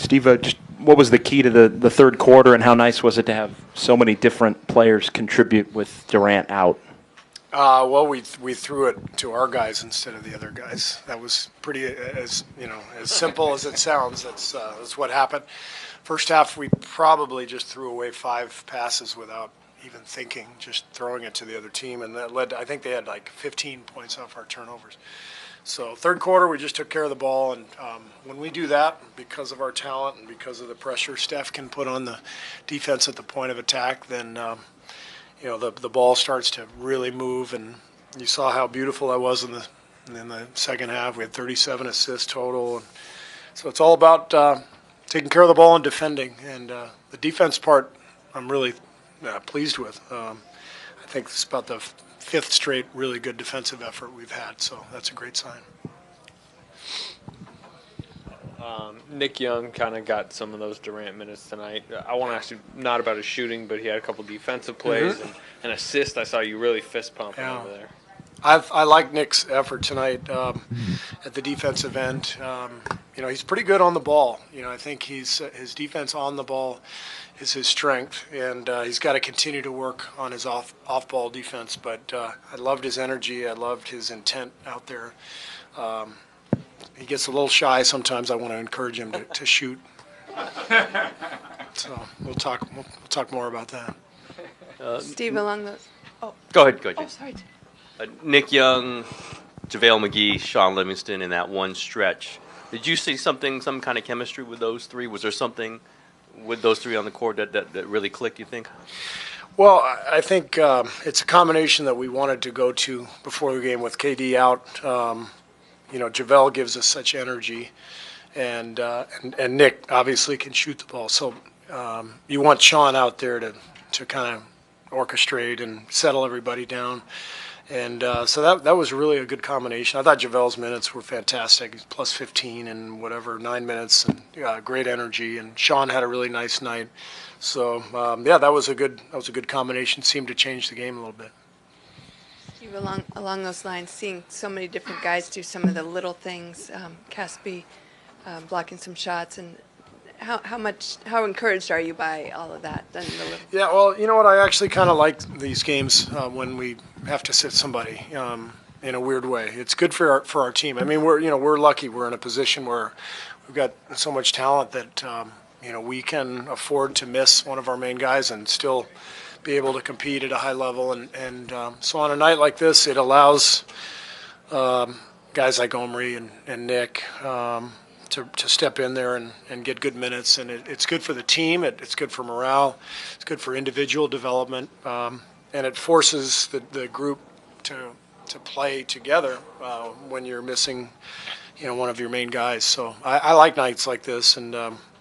Steve, just what was the key to the third quarter, and how nice was it to have so many different players contribute with Durant out? Well, we threw it to our guys instead of the other guys. That was pretty as simple as it sounds. That's what happened. First half, we probably just threw away 5 passes without even thinking, just throwing it to the other team, and that led. I think they had like 15 points off our turnovers. So third quarter, we just took care of the ball, and when we do that, because of our talent and because of the pressure Steph can put on the defense at the point of attack, then the ball starts to really move. And you saw how beautiful that was in the second half. We had 37 assists total, and so it's all about taking care of the ball and defending. And the defense part, I'm really pleased with. I think it's about the 5th straight really good defensive effort we've had, so that's a great sign. Nick Young kind of got some of those Durant minutes tonight. I want to ask you not about his shooting, but he had a couple defensive plays and an assist. I saw you really fist pumping over there. I like Nick's effort tonight at the defensive end. He's pretty good on the ball. I think his defense on the ball is his strength, and he's got to continue to work on his off-ball defense. But I loved his energy. I loved his intent out there. He gets a little shy sometimes. I want to encourage him to shoot. So we'll talk more about that. Steve, along those. Oh, Go ahead. oh, sorry. Nick Young, JaVale McGee, Sean Livingston in that one stretch. Did you see some kind of chemistry with those three? Was there something with those three on the court that really clicked, you think? Well, I think it's a combination that we wanted to go to before the game with KD out. JaVale gives us such energy, and Nick obviously can shoot the ball. So you want Sean out there to kind of orchestrate and settle everybody down. And so that was really a good combination. I thought JaVale's minutes were fantastic. He's plus 15 in 9 minutes, and great energy. And Sean had a really nice night. So that was a good combination. Seemed to change the game a little bit. Steve, along those lines, seeing so many different guys do some of the little things, Caspi blocking some shots, and how encouraged are you by all of that? Yeah, well, you know what? I actually kind of like these games when we have to sit somebody in a weird way. It's good for our team. I mean, we're lucky. We're in a position where we've got so much talent that we can afford to miss one of our main guys and still be able to compete at a high level. And so on a night like this, it allows guys like Omri and Nick to step in there and get good minutes, and it's good for the team. It's good for morale. It's good for individual development, and it forces the group to play together when you're missing, one of your main guys. So I like nights like this, and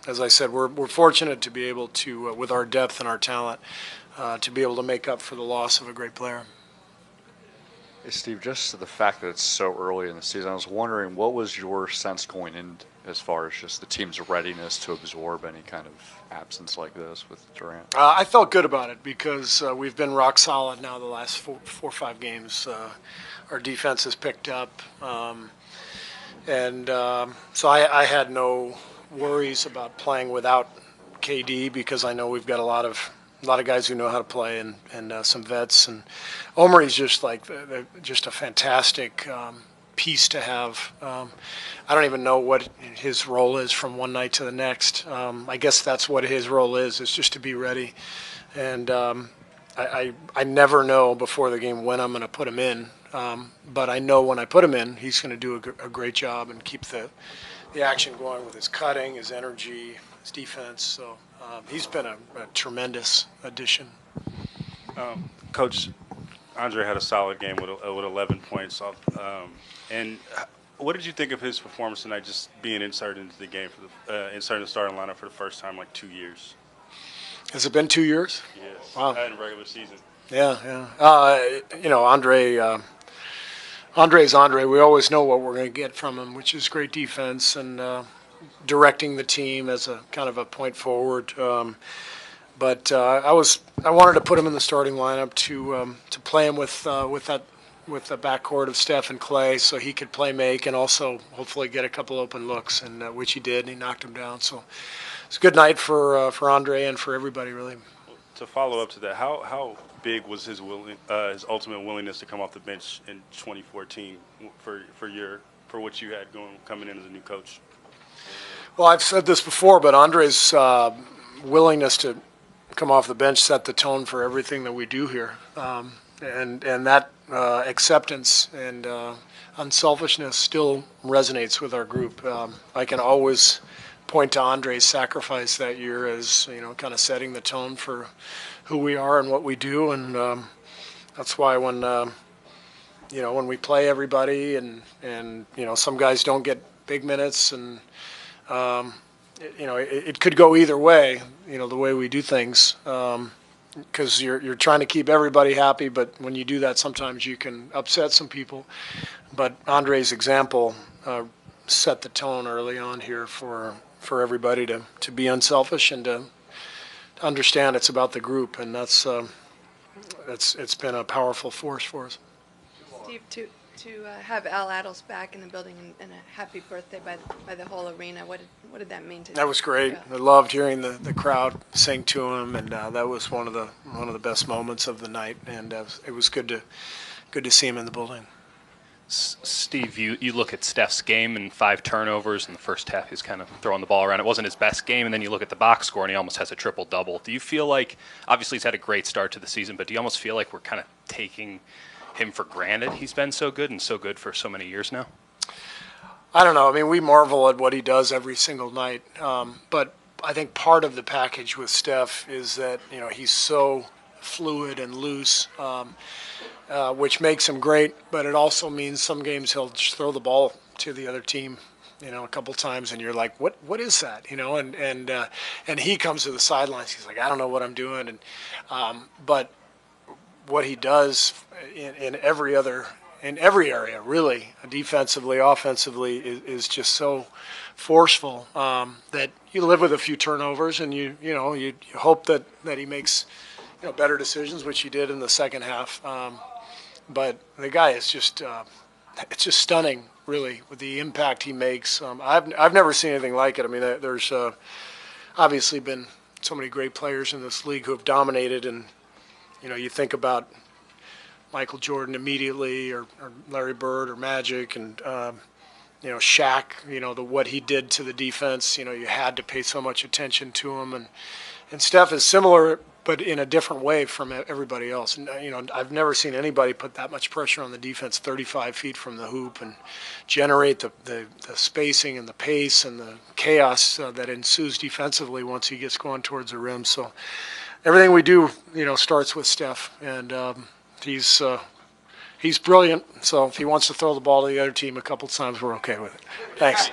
as I said, we're fortunate to be able to, with our depth and our talent, to be able to make up for the loss of a great player. Hey, Steve, just the fact that it's so early in the season, I was wondering, what was your sense going in as far as just the team's readiness to absorb any kind of absence like this with Durant? I felt good about it because we've been rock solid now the last four or 5 games. Our defense has picked up, and so I had no worries about playing without KD because I know we've got a lot of guys who know how to play and some vets, and Omri's just just a fantastic piece to have. I don't even know what his role is from one night to the next. I guess that's what his role is just to be ready. And I never know before the game when I'm going to put him in, but I know when I put him in, he's going to do a great job and keep the action going with his cutting, his energy, his defense. So he's been a tremendous addition. Coach, Andre had a solid game with 11 points. And what did you think of his performance tonight, just being inserted into the game, inserted in the starting lineup for the first time in like 2 years? Has it been 2 years? Yes. Wow. In regular season. Yeah. Andre's Andre. We always know what we're going to get from him, which is great defense and directing the team as a kind of a point forward. But I wanted to put him in the starting lineup to play him with that with the backcourt of Steph and Clay, so he could play make and also hopefully get a couple open looks, and which he did, and he knocked him down. So it's a good night for Andre and for everybody, really. To follow up to that, how big was his his ultimate willingness to come off the bench in 2014 for what you had coming in as a new coach? Well, I've said this before, but Andre's willingness to come off the bench set the tone for everything that we do here, and that acceptance and unselfishness still resonates with our group. I can always point to Andre's sacrifice that year as, kind of setting the tone for who we are and what we do, and that's why when when we play everybody and some guys don't get big minutes, and it could go either way, the way we do things, because you're trying to keep everybody happy, but when you do that, sometimes you can upset some people. But Andre's example set the tone early on here for everybody to be unselfish and to understand it's about the group, and it's been a powerful force for us. Steve, to have Al Addles back in the building and a happy birthday by the whole arena, what did that mean to you? That was great. I loved hearing the crowd sing to him, and that was one of the best moments of the night, and it was good to see him in the building. Steve, you look at Steph's game and 5 turnovers in the first half. He's kind of throwing the ball around. It wasn't his best game, and then you look at the box score and he almost has a triple-double. Do you feel like, obviously he's had a great start to the season, but do you almost feel like we're kind of taking him for granted? He's been so good and so good for so many years now. I don't know. I mean, we marvel at what he does every single night, but I think part of the package with Steph is that he's so fluid and loose, which makes him great, but it also means some games he'll just throw the ball to the other team, a couple times, and you're like, what is that? And he comes to the sidelines. He's like, I don't know what I'm doing, and but what he does in every area, really, defensively, offensively, is just so forceful that you live with a few turnovers, and you hope that he makes better decisions, which he did in the second half. But the guy is just it's just stunning, really, with the impact he makes. I've never seen anything like it. I mean, there's obviously been so many great players in this league who have dominated, and you think about Michael Jordan immediately, or Larry Bird, or Magic, and Shaq. What he did to the defense. You had to pay so much attention to him, and Steph is similar, but in a different way from everybody else. And I've never seen anybody put that much pressure on the defense 35 feet from the hoop and generate the spacing and the pace and the chaos that ensues defensively once he gets going towards the rim. So everything we do, starts with Steph, and he's brilliant. So if he wants to throw the ball to the other team a couple times, we're okay with it. Thanks.